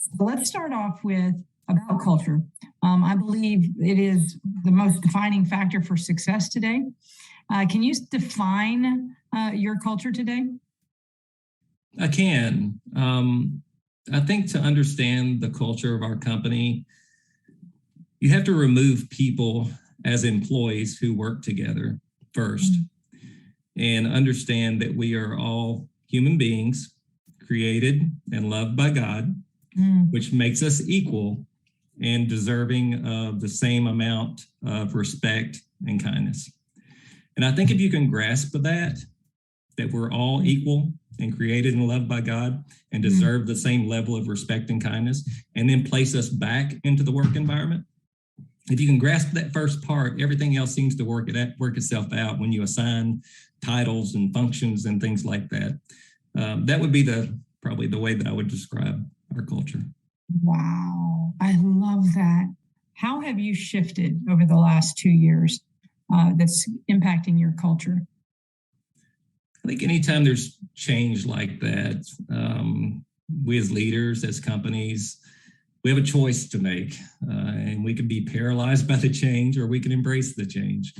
So let's start off with about culture. I believe it is the most defining factor for success today. Can you define your culture today? I can. I think to understand the culture of our company, you have to remove people as employees who work together first and understand that we are all human beings created and loved by God, which makes us equal and deserving of the same amount of respect and kindness. And I think if you can grasp that we're all equal and created and loved by God and deserve the same level of respect and kindness, and then place us back into the work environment. If you can grasp that first part, everything else seems to work itself out when you assign titles and functions and things like that. That would be probably the way that I would describe our culture. Wow, I love that. How have you shifted over the last 2 years that's impacting your culture? I think anytime there's change like that, we as leaders, as companies, we have a choice to make, and we can be paralyzed by the change or we can embrace the change.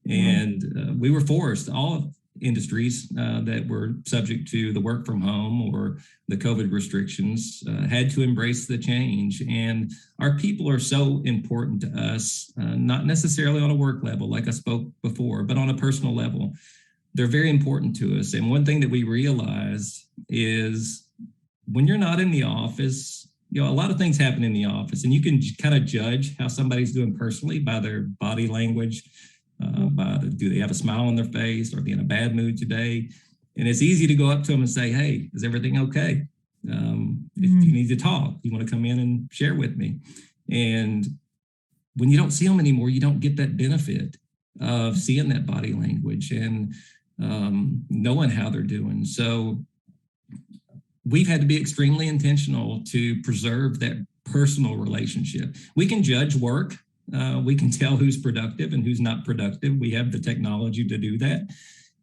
And we were forced, all industries that were subject to the work from home or the COVID restrictions had to embrace the change. And our people are so important to us, not necessarily on a work level, like I spoke before, but on a personal level. They're very important to us. And one thing that we realized is when you're not in the office, a lot of things happen in the office, and you can kind of judge how somebody's doing personally by their body language, do they have a smile on their face? Are they in a bad mood today? And it's easy to go up to them and say, hey, is everything okay? If you need to talk, you want to come in and share with me. And when you don't see them anymore, you don't get that benefit of seeing that body language and knowing how they're doing. So we've had to be extremely intentional to preserve that personal relationship. We can judge work. We can tell who's productive and who's not productive. We have the technology to do that.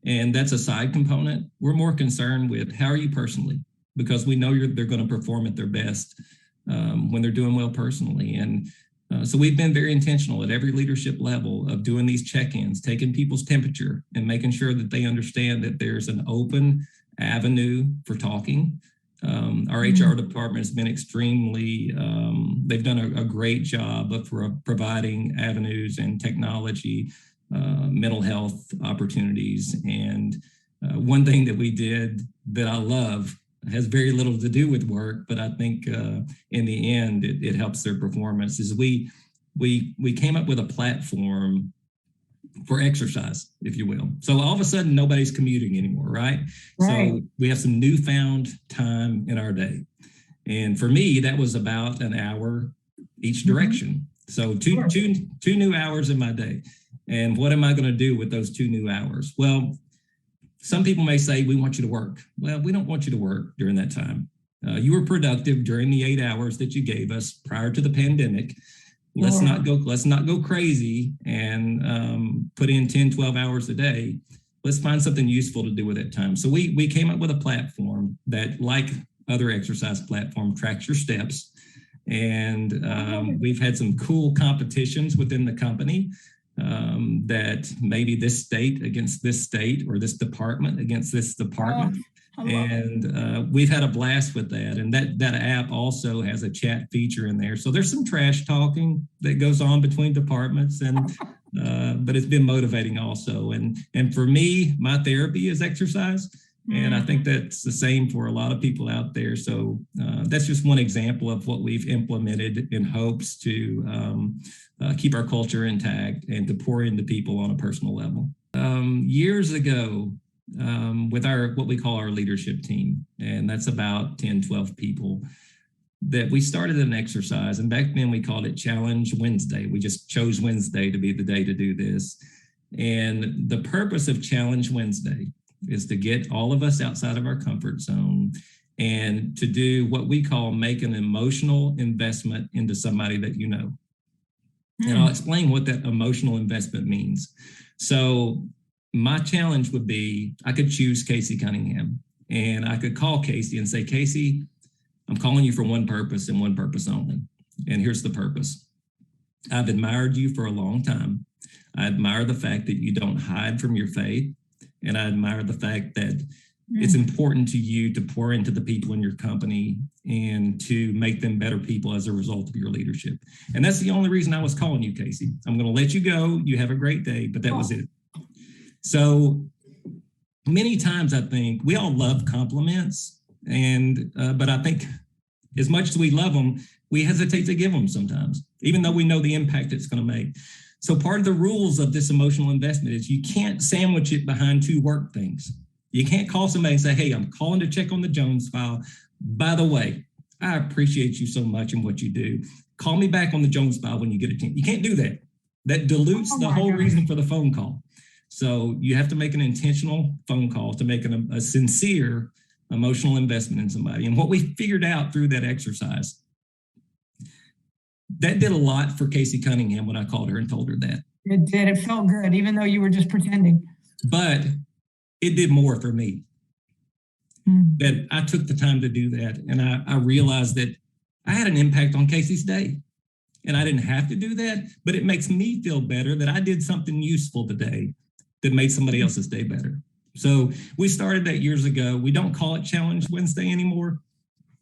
And that's a side component. We're more concerned with how are you personally, because we know they're going to perform at their best when they're doing well personally. And so we've been very intentional at every leadership level of doing these check-ins, taking people's temperature and making sure that they understand that there's an open avenue for talking. Our HR department has been extremely, they've done a great job of providing avenues and technology, mental health opportunities. And one thing that we did that I love has very little to do with work, but I think in the end, it helps their performance, is we came up with a platform for exercise, if you will. So all of a sudden, nobody's commuting anymore, right? So we have some newfound time in our day. And for me, that was about an hour each direction. So two new hours in my day. And what am I going to do with those 2 new hours? Well, some people may say, we want you to work. Well, we don't want you to work during that time. You were productive during the 8 hours that you gave us prior to the pandemic. Let's not go crazy and put in 10, 12 hours a day. Let's find something useful to do with that time. So we came up with a platform that, like other exercise platform, tracks your steps. And we've had some cool competitions within the company that maybe this state against this state or this department against this department. And we've had a blast with that. And that app also has a chat feature in there. So there's some trash talking that goes on between departments, and but it's been motivating also. And for me, my therapy is exercise. And I think that's the same for a lot of people out there. So that's just one example of what we've implemented in hopes to keep our culture intact and to pour into people on a personal level. Years ago, with what we call our leadership team, and that's about 10, 12 people, that we started an exercise. And back then we called it Challenge Wednesday. We just chose Wednesday to be the day to do this. And the purpose of Challenge Wednesday is to get all of us outside of our comfort zone and to do what we call make an emotional investment into somebody that you know. And I'll explain what that emotional investment means. So my challenge would be, I could choose Casey Cunningham, and I could call Casey and say, Casey, I'm calling you for one purpose and one purpose only. And here's the purpose. I've admired you for a long time. I admire the fact that you don't hide from your faith. And I admire the fact that it's important to you to pour into the people in your company and to make them better people as a result of your leadership. And that's the only reason I was calling you, Casey. I'm going to let you go. You have a great day, but that was it. So many times I think we all love compliments, but I think as much as we love them, we hesitate to give them sometimes, even though we know the impact it's going to make. So part of the rules of this emotional investment is you can't sandwich it behind two work things. You can't call somebody and say, hey, I'm calling to check on the Jones file. By the way, I appreciate you so much and what you do. Call me back on the Jones file when you get a chance. You can't do that. That dilutes the whole reason for the phone call. So you have to make an intentional phone call to make a sincere emotional investment in somebody. And what we figured out through that exercise, that did a lot for Casey Cunningham when I called her and told her that. It did. It felt good, even though you were just pretending. But it did more for me. That I took the time to do that. And I realized that I had an impact on Casey's day. And I didn't have to do that, but it makes me feel better that I did something useful today that made somebody else's day better. So we started that years ago. We don't call it Challenge Wednesday anymore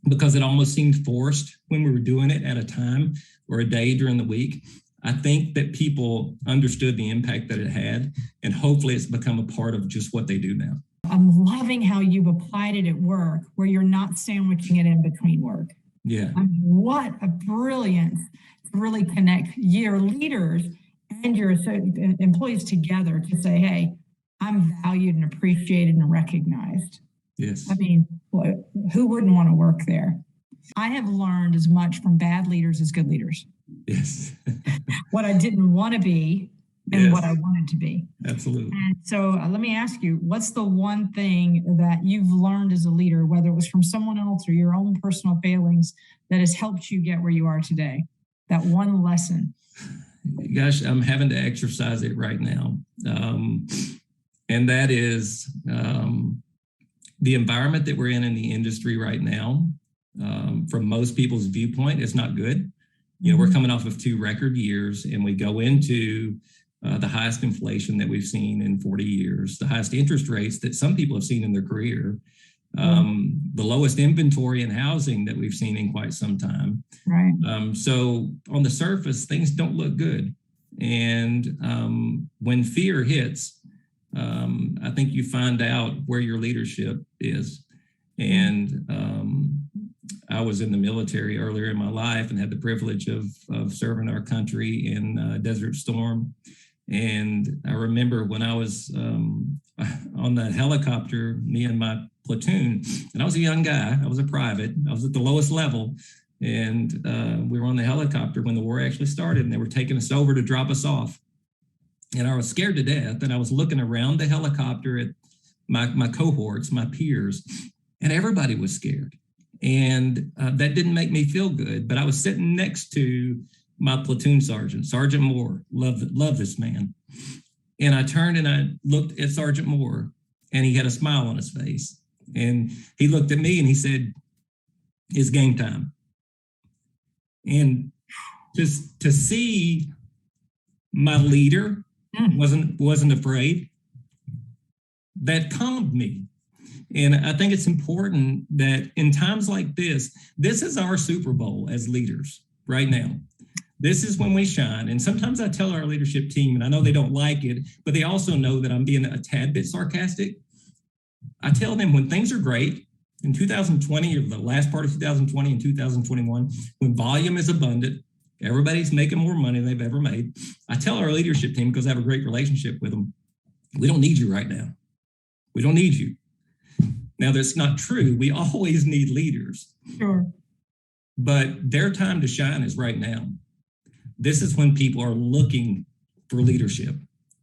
because it almost seemed forced when we were doing it at a time or a day during the week. I think that people understood the impact that it had, and hopefully it's become a part of just what they do now. I'm loving how you've applied it at work, where you're not sandwiching it in between work. Yeah. What a brilliance to really connect your leaders and your employees together to say, hey, I'm valued and appreciated and recognized. Yes. I mean, who wouldn't want to work there? I have learned as much from bad leaders as good leaders. Yes. What I didn't want to be and what I wanted to be. Absolutely. And so let me ask you, what's the one thing that you've learned as a leader, whether it was from someone else or your own personal failings, that has helped you get where you are today? That one lesson. Gosh, I'm having to exercise it right now. And that is the environment that we're in the industry right now. From most people's viewpoint, it's not good. You know, we're coming off of 2 record years, and we go into the highest inflation that we've seen in 40 years, the highest interest rates that some people have seen in their career, the lowest inventory in housing that we've seen in quite some time. Right. So on the surface, things don't look good. And when fear hits, I think you find out where your leadership is. And I was in the military earlier in my life and had the privilege of serving our country in Desert Storm. And I remember when I was on that helicopter, me and my platoon, and I was a young guy, I was a private, I was at the lowest level. And we were on the helicopter when the war actually started, and they were taking us over to drop us off. And I was scared to death. And I was looking around the helicopter at my cohorts, my peers, and everybody was scared. And that didn't make me feel good. But I was sitting next to my platoon sergeant, Sergeant Moore. Love this man. And I turned and I looked at Sergeant Moore, and he had a smile on his face. And he looked at me and he said, "It's game time." And just to see my leader wasn't afraid, that calmed me. And I think it's important that in times like this is our Super Bowl as leaders right now. This is when we shine. And sometimes I tell our leadership team, and I know they don't like it, but they also know that I'm being a tad bit sarcastic. I tell them when things are great, in 2020 or the last part of 2020 and 2021, when volume is abundant, everybody's making more money than they've ever made. I tell our leadership team, because I have a great relationship with them, we don't need you right now. We don't need you. Now, that's not true. We always need leaders. Sure. But their time to shine is right now. This is when people are looking for leadership.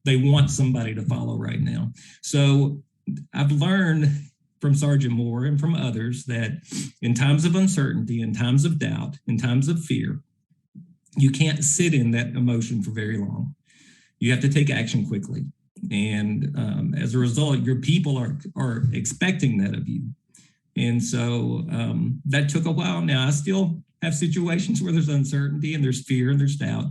They want somebody to follow right now. So I've learned from Sergeant Moore and from others that in times of uncertainty, in times of doubt, in times of fear, you can't sit in that emotion for very long. You have to take action quickly. And as a result, your people are expecting that of you. And so that took a while. Now I still have situations where there's uncertainty and there's fear and there's doubt,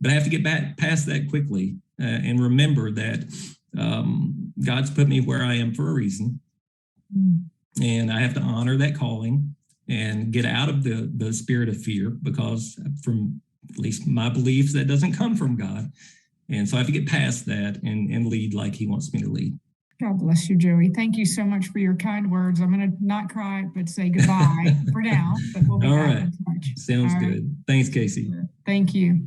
but I have to get back past that quickly and remember that God's put me where I am for a reason. And I have to honor that calling and get out of the spirit of fear, because from at least my beliefs, that doesn't come from God. And so I have to get past that and lead like he wants me to lead. God bless you, Joey. Thank you so much for your kind words. I'm going to not cry, but say goodbye for now. But we'll be All back right. in touch. Sounds good. Thanks, Casey. Thank you.